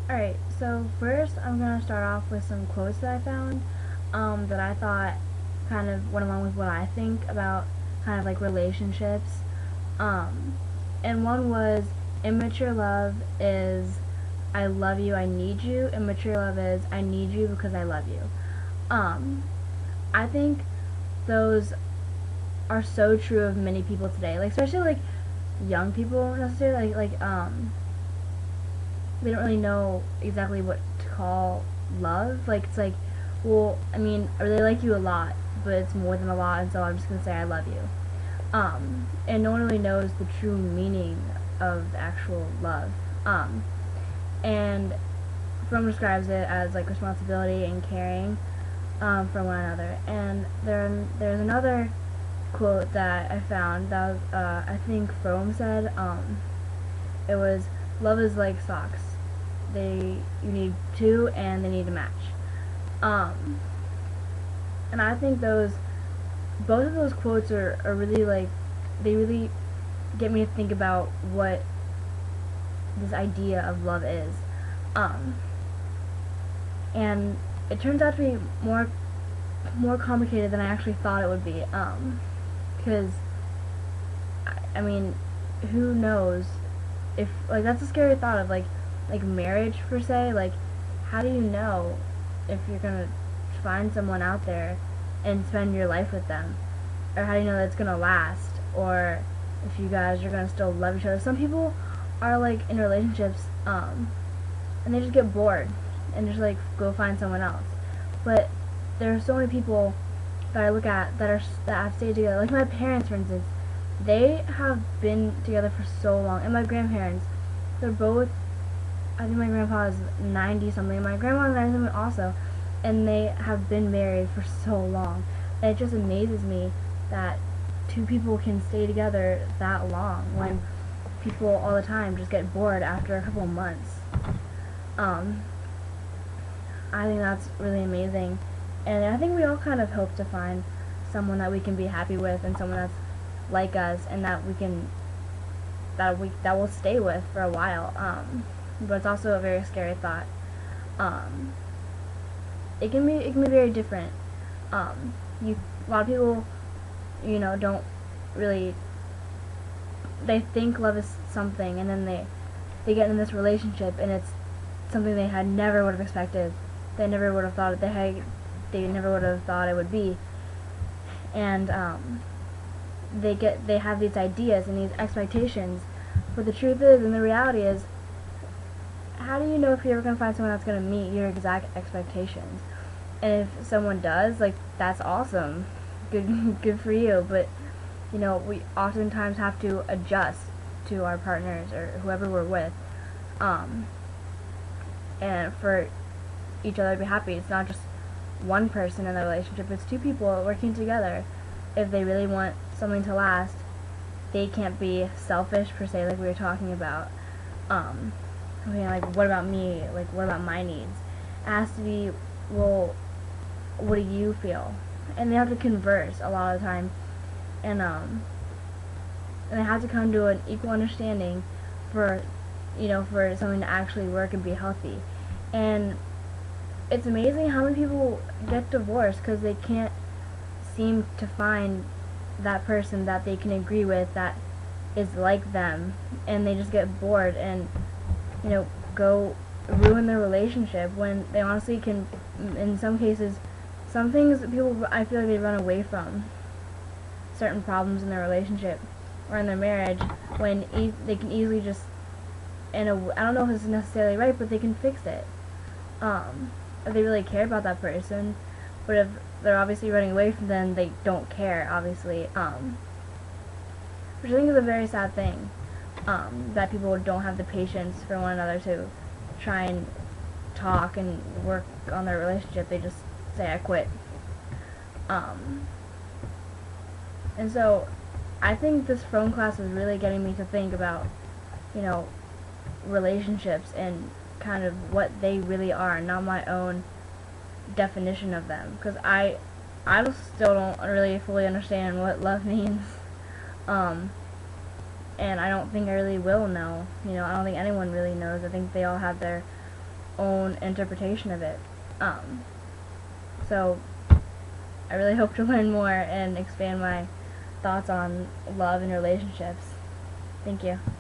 Alright, so first I'm going to start off with some quotes that I found that I thought kind of went along with what I think about kind of like relationships. Um, and one was, immature love is I love you, I need you. Immature love is I need you because I love you. Um, I think those are so true of many people today, like especially like young people necessarily, they don't really know exactly what to call love. Like, it's like, well, I mean, I really like you a lot, but it's more than a lot, and so I'm just gonna say I love you. And no one really knows the true meaning of actual love. And Fromm describes it as like responsibility and caring for one another. And there's another quote that I found that was, I think Fromm said, it was, love is like socks. You need two and they need to match. Um, and I think both of those quotes are really like, they really get me to think about what this idea of love is. Um, and it turns out to be more complicated than I actually thought it would be. Because I mean, who knows if, like, that's a scary thought of like marriage per se. Like, how do you know if you're gonna find someone out there and spend your life with them, or how do you know that it's gonna last, or if you guys are gonna still love each other? Some people are like in relationships and they just get bored and just like go find someone else. But there are so many people that I look at that have stayed together. Like my parents, for instance, they have been together for so long, and my grandparents, they're both. I think my grandpa is 90 something, my grandma is 90 something also, and they have been married for so long. And it just amazes me that two people can stay together that long when people all the time just get bored after a couple months. I think that's really amazing, and I think we all kind of hope to find someone that we can be happy with, and someone that's like us, and that will stay with for a while. But it's also a very scary thought. Um, it can be very different. A lot of people, don't really. They think love is something, and then they get in this relationship, and it's something they had never would have expected. They never would have thought it. They never would have thought it would be. And they have these ideas and these expectations. But the truth is, and the reality is, how do you know if you're ever going to find someone that's going to meet your exact expectations? And if someone does, like, that's awesome. Good for you. But, we oftentimes have to adjust to our partners or whoever we're with. And for each other to be happy. It's not just one person in the relationship, it's two people working together. If they really want something to last, they can't be selfish per se, like we were talking about. Like, what about me? Like, what about my needs? It has to be, well, what do you feel? And they have to converse a lot of the time, and they have to come to an equal understanding for something to actually work and be healthy. And it's amazing how many people get divorced because they can't seem to find that person that they can agree with that is like them, and they just get bored and go ruin their relationship when they honestly can. In some cases, some things people, I feel like they run away from certain problems in their relationship or in their marriage when they can easily just, I don't know if it's necessarily right, but they can fix it if they really care about that person. But if they're obviously running away from them, they don't care, obviously, which I think is a very sad thing, that people don't have the patience for one another to try and talk and work on their relationship. They just say, I quit. And so I think this Fromm class is really getting me to think about, relationships and kind of what they really are, not my own definition of them, because I still don't really fully understand what love means, and I don't think I really will know. I don't think anyone really knows. I think they all have their own interpretation of it. Um, so I really hope to learn more and expand my thoughts on love and relationships. Thank you.